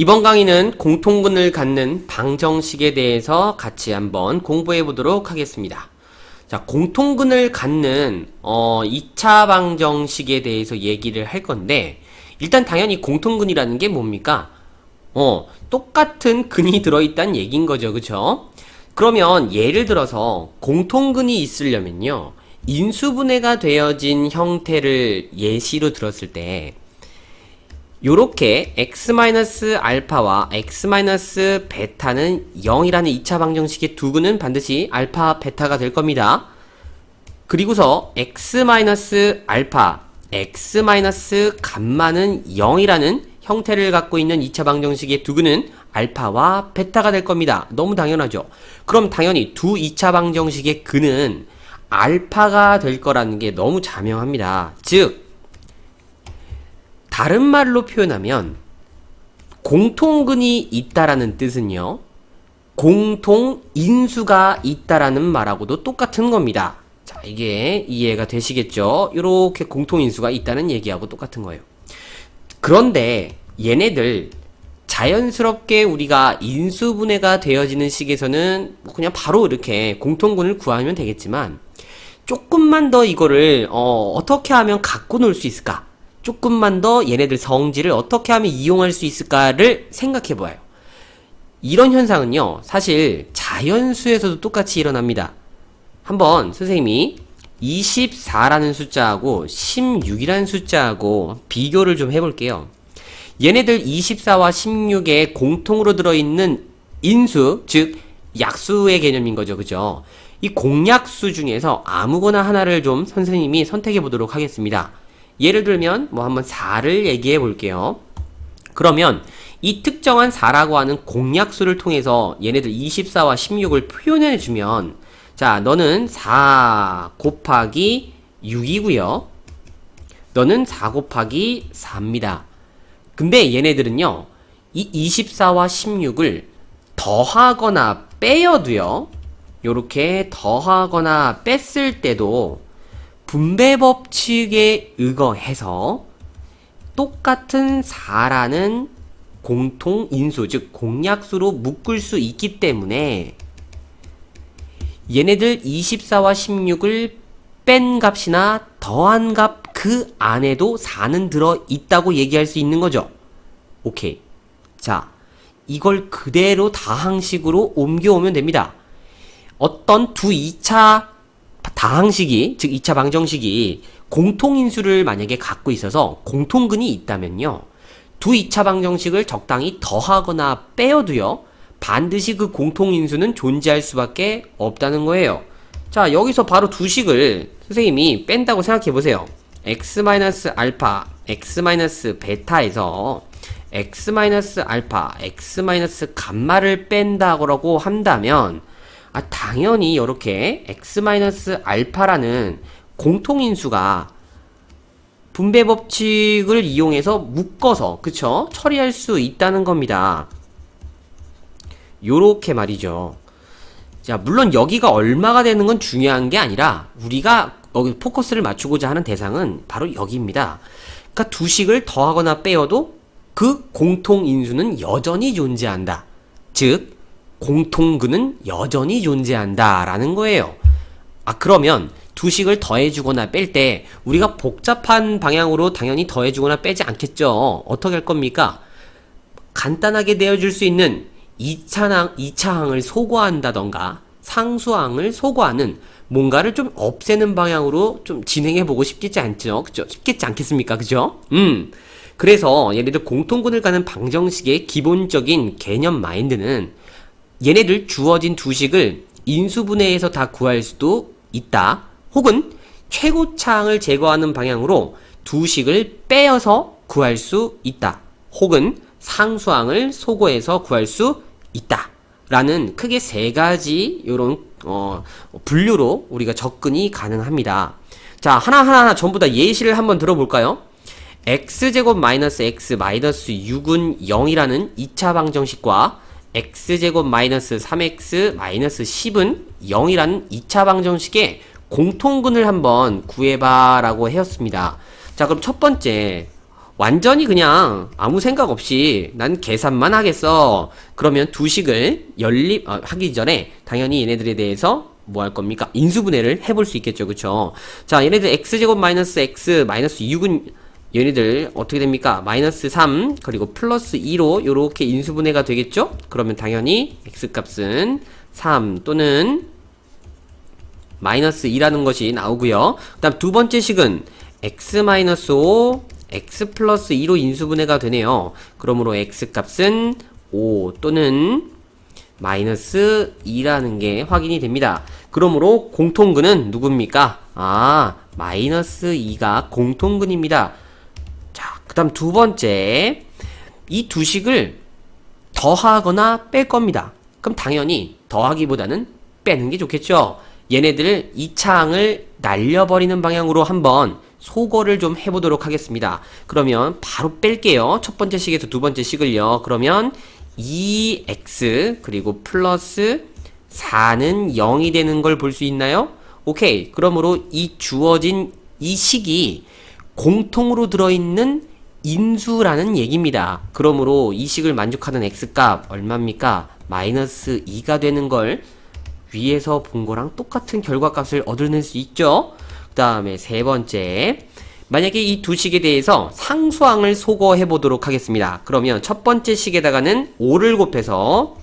이번 강의는 공통근을 갖는 방정식에 대해서 같이 한번 공부해 보도록 하겠습니다. 자, 공통근을 갖는 2차 방정식에 대해서 얘기를 할 건데, 일단 당연히 공통근이라는 게 뭡니까? 똑같은 근이 들어있다는 얘기인 거죠. 그쵸? 그러면 예를 들어서 공통근이 있으려면요, 인수분해가 되어진 형태를 예시로 들었을 때 요렇게 x-알파와 x-베타는 0이라는 2차 방정식의 두 근은 반드시 알파, 베타가 될 겁니다. 그리고서 x-알파, x-감마는 0이라는 형태를 갖고 있는 2차 방정식의 두 근은 알파와 베타가 될 겁니다. 너무 당연하죠. 그럼 당연히 두 2차 방정식의 근은 알파가 될 거라는 게 너무 자명합니다. 즉 다른 말로 표현하면 공통근이 있다라는 뜻은요, 공통인수가 있다라는 말하고도 똑같은 겁니다. 자, 이게 이해가 되시겠죠? 이렇게 공통인수가 있다는 얘기하고 똑같은 거예요. 그런데 얘네들 자연스럽게 우리가 인수분해가 되어지는 식에서는 그냥 바로 이렇게 공통근을 구하면 되겠지만, 조금만 더 이거를 어떻게 하면 갖고 놀 수 있을까? 조금만 더 얘네들 성질을 어떻게 하면 이용할 수 있을까를 생각해 보아요. 이런 현상은요, 사실 자연수에서도 똑같이 일어납니다. 한번 선생님이 24라는 숫자하고 16이라는 숫자하고 비교를 좀 해볼게요. 얘네들 24와 16에 공통으로 들어있는 인수, 즉 약수의 개념인 거죠. 그죠? 이 공약수 중에서 아무거나 하나를 좀 선생님이 선택해 보도록 하겠습니다. 예를 들면 한번 4를 얘기해 볼게요. 그러면 이 특정한 4라고 하는 공약수를 통해서 얘네들 24와 16을 표현해 주면, 자, 너는 4 곱하기 6이고요. 너는 4 곱하기 4입니다. 근데 얘네들은요, 이 24와 16을 더하거나 빼어도요, 요렇게 더하거나 뺐을 때도 분배 법칙에 의거해서 똑같은 4라는 공통인수, 즉 공약수로 묶을 수 있기 때문에 얘네들 24와 16을 뺀 값이나 더한 값 그 안에도 4는 들어있다고 얘기할 수 있는 거죠. 오케이. 자, 이걸 그대로 다항식으로 옮겨오면 됩니다. 어떤 두 2차 다항식이, 즉 2차 방정식이 공통인수를 만약에 갖고 있어서 공통근이 있다면요, 두 2차 방정식을 적당히 더하거나 빼어도요, 반드시 그 공통인수는 존재할 수밖에 없다는 거예요. 자, 여기서 바로 두 식을 선생님이 뺀다고 생각해보세요. x-알파, x-베타에서 x-알파, x-감마를 뺀다고 한다면, 당연히 이렇게 x-알파라는 공통인수가 분배 법칙을 이용해서 묶어서, 그쵸? 처리할 수 있다는 겁니다. 요렇게 말이죠. 자, 물론 여기가 얼마가 되는 건 중요한 게 아니라 우리가 여기 포커스를 맞추고자 하는 대상은 바로 여기입니다. 그러니까 두 식을 더하거나 빼어도 그 공통인수는 여전히 존재한다. 즉 공통근은 여전히 존재한다 라는 거예요. 그러면 두 식을 더해주거나 뺄 때 우리가 복잡한 방향으로 당연히 더해주거나 빼지 않겠죠. 어떻게 할 겁니까? 간단하게 내어줄 수 있는 2차항을 소거한다던가 상수항을 소거하는 뭔가를 좀 없애는 방향으로 좀 진행해보고 싶겠지 않죠? 그죠? 쉽겠지 않겠습니까? 그죠? 그래서 얘네들 공통근을 가는 방정식의 기본적인 개념 마인드는 얘네들 주어진 두 식을 인수분해해서 다 구할 수도 있다. 혹은 최고차항을 제거하는 방향으로 두 식을 빼어서 구할 수 있다. 혹은 상수항을 소거해서 구할 수 있다. 라는 크게 세 가지 요런 분류로 우리가 접근이 가능합니다. 자, 하나하나 전부 다 예시를 한번 들어볼까요? x제곱 마이너스 x 마이너스 6은 0이라는 2차 방정식과 x제곱 마이너스 3x 마이너스 10은 0이라는 2차 방정식의 공통근을 한번 구해봐 라고 하였습니다. 자, 그럼 첫 번째 완전히 그냥 아무 생각 없이 난 계산만 하겠어. 그러면 두 식을 하기 전에 당연히 얘네들에 대해서 뭐 할 겁니까? 인수분해를 해볼 수 있겠죠. 그쵸? 자, 얘네들 x제곱 마이너스 x 마이너스 6은 얘네들 어떻게 됩니까? 마이너스 3 그리고 플러스 2로 요렇게 인수분해가 되겠죠? 그러면 당연히 x값은 3 또는 마이너스 2라는 것이 나오고요. 그 다음 두 번째 식은 x 마이너스 5 x 플러스 2로 인수분해가 되네요. 그러므로 x값은 5 또는 마이너스 2라는 게 확인이 됩니다. 그러므로 공통근은 누굽니까? 마이너스 2가 공통근입니다. 자, 그 다음 두 번째, 이 두 식을 더하거나 뺄 겁니다. 그럼 당연히 더하기보다는 빼는 게 좋겠죠. 얘네들 이 창을 날려버리는 방향으로 한번 소거를 좀 해보도록 하겠습니다. 그러면 바로 뺄게요. 첫 번째 식에서 두 번째 식을요. 그러면 2x 그리고 플러스 4는 0이 되는 걸 볼 수 있나요? 오케이. 그러므로 이 주어진 이 식이 공통으로 들어있는 인수라는 얘기입니다. 그러므로 이 식을 만족하는 x값 얼마입니까? 마이너스 2가 되는 걸 위에서 본 거랑 똑같은 결과값을 얻어낼 수 있죠. 그 다음에 세 번째, 만약에 이 두 식에 대해서 상수항을 소거해 보도록 하겠습니다. 그러면 첫 번째 식에다가는 5를 곱해서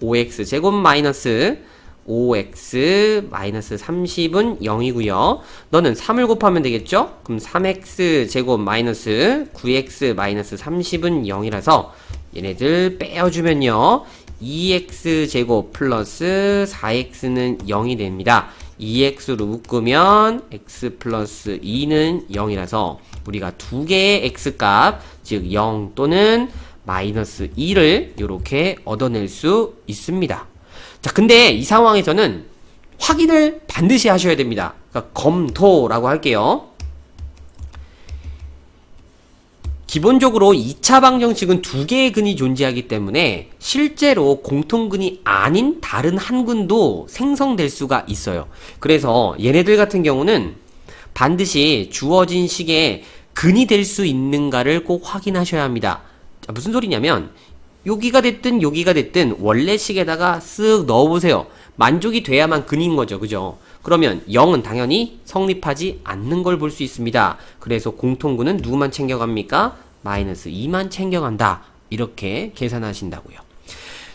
5x 제곱 마이너스 5x 마이너스 30은 0이고요. 너는 3을 곱하면 되겠죠? 그럼 3x 제곱 마이너스 9x 마이너스 30은 0이라서 얘네들 빼어주면요. 2x 제곱 플러스 4x는 0이 됩니다. 2x로 묶으면 x 플러스 2는 0이라서 우리가 두 개의 x값, 즉 0 또는 마이너스 2를 이렇게 얻어낼 수 있습니다. 자, 근데 이 상황에서는 확인을 반드시 하셔야 됩니다. 그러니까 검토라고 할게요. 기본적으로 2차 방정식은 두 개의 근이 존재하기 때문에 실제로 공통근이 아닌 다른 한 근도 생성될 수가 있어요. 그래서 얘네들 같은 경우는 반드시 주어진 식에 근이 될 수 있는가를 꼭 확인하셔야 합니다. 자, 무슨 소리냐면 여기가 됐든 여기가 됐든 원래 식에다가 쓱 넣어보세요. 만족이 돼야만 근인 거죠. 그죠? 그러면 0은 당연히 성립하지 않는 걸 볼 수 있습니다. 그래서 공통근은 누구만 챙겨갑니까? 마이너스 2만 챙겨간다. 이렇게 계산하신다고요.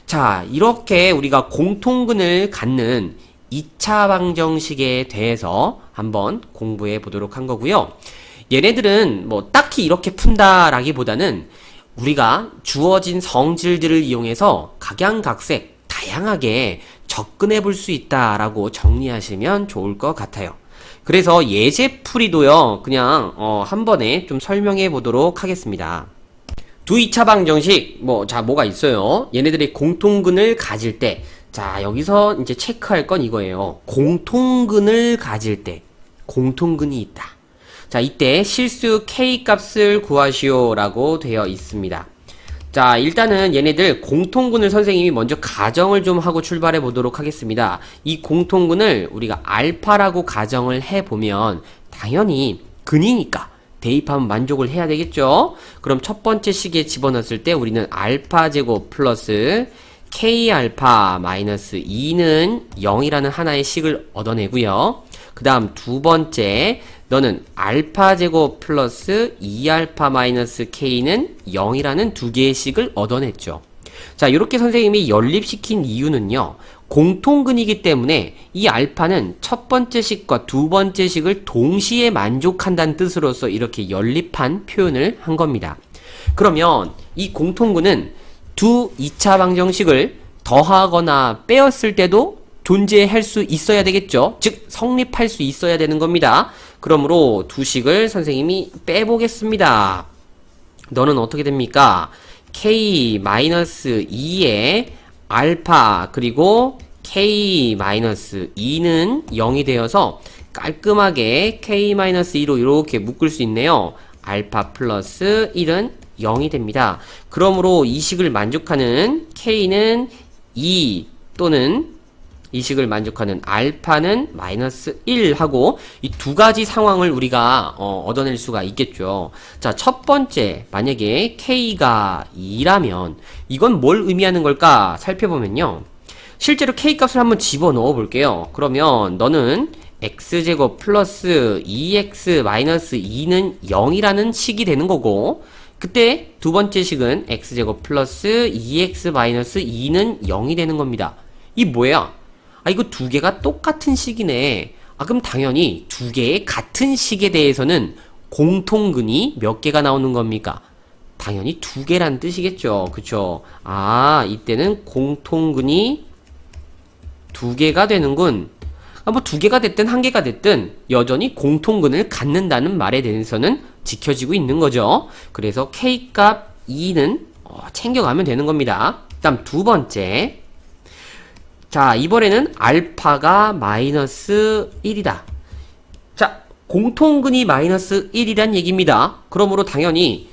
자, 이렇게 우리가 공통근을 갖는 2차 방정식에 대해서 한번 공부해 보도록 한 거고요. 얘네들은 뭐 딱히 이렇게 푼다라기보다는 우리가 주어진 성질들을 이용해서 각양각색 다양하게 접근해 볼 수 있다라고 정리하시면 좋을 것 같아요. 그래서 예제풀이도요, 그냥 한 번에 좀 설명해 보도록 하겠습니다. 두 2차 방정식, 뭐가 있어요? 얘네들이 공통근을 가질 때, 자, 여기서 이제 체크할 건 이거예요. 공통근을 가질 때, 공통근이 있다. 자, 이때 실수 k 값을 구하시오 라고 되어 있습니다. 자, 일단은 얘네들 공통근을 선생님이 먼저 가정을 좀 하고 출발해 보도록 하겠습니다. 이 공통근을 우리가 알파라고 가정을 해보면 당연히 근이니까 대입하면 만족을 해야 되겠죠? 그럼 첫 번째 식에 집어넣었을 때 우리는 알파 제곱 플러스 k 알파 마이너스 2는 0이라는 하나의 식을 얻어내고요. 그 다음 두 번째, 너는 알파 제곱 플러스 2알파 마이너스 k는 0이라는 두 개의 식을 얻어냈죠. 자, 이렇게 선생님이 연립시킨 이유는요, 공통근이기 때문에 이 알파는 첫 번째 식과 두 번째 식을 동시에 만족한다는 뜻으로서 이렇게 연립한 표현을 한 겁니다. 그러면 이 공통근은 두 2차 방정식을 더하거나 빼었을 때도 존재할 수 있어야 되겠죠. 즉 성립할 수 있어야 되는 겁니다. 그러므로 두 식을 선생님이 빼보겠습니다. 너는 어떻게 됩니까? k-2에 알파 그리고 k-2는 0이 되어서 깔끔하게 k-2로 이렇게 묶을 수 있네요. 알파 플러스 1은 0이 됩니다. 그러므로 이 식을 만족하는 k는 2 또는 이 식을 만족하는 알파는 마이너스 1 하고 이 두 가지 상황을 우리가 얻어낼 수가 있겠죠. 자, 첫 번째, 만약에 K가 2라면 이건 뭘 의미하는 걸까 살펴보면요. 실제로 K 값을 한번 집어넣어 볼게요. 그러면 너는 x제곱 플러스 2x 마이너스 2는 0이라는 식이 되는 거고, 그때 두 번째 식은 x제곱 플러스 2x 마이너스 2는 0이 되는 겁니다. 이 뭐야? 아, 이거 두 개가 똑같은 식이네. 아, 그럼 당연히 두 개의 같은 식에 대해서는 공통근이 몇 개가 나오는 겁니까? 당연히 두 개란 뜻이겠죠. 그쵸? 아, 이때는 공통근이 두 개가 되는군. 아, 뭐 두 개가 됐든 한 개가 됐든 여전히 공통근을 갖는다는 말에 대해서는 지켜지고 있는 거죠. 그래서 K값 2는 챙겨가면 되는 겁니다. 다음 두 번째. 자, 이번에는 알파가 마이너스 1이다. 자, 공통근이 마이너스 1이란 얘기입니다. 그러므로 당연히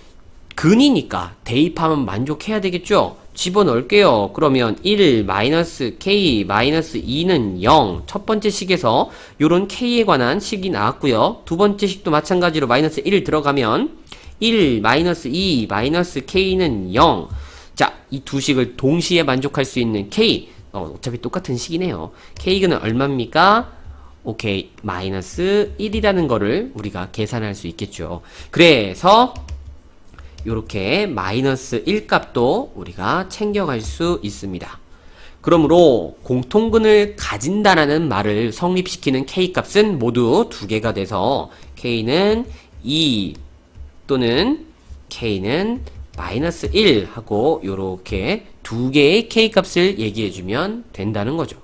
근이니까 대입하면 만족해야 되겠죠? 집어넣을게요. 그러면 1 마이너스 K 마이너스 2는 0. 첫 번째 식에서 요런 K에 관한 식이 나왔고요. 두 번째 식도 마찬가지로 마이너스 1 들어가면 1 마이너스 2 마이너스 K는 0. 자, 이 두 식을 동시에 만족할 수 있는 K. 어차피 똑같은 식이네요. K는 얼마입니까? 오케이, 마이너스 1이라는 거를 우리가 계산할 수 있겠죠. 그래서 요렇게 마이너스 1 값도 우리가 챙겨갈 수 있습니다. 그러므로 공통근을 가진다라는 말을 성립시키는 K 값은 모두 두 개가 돼서 K는 2 또는 K는 마이너스 1 하고 요렇게 두 개의 K 값을 얘기해주면 된다는 거죠.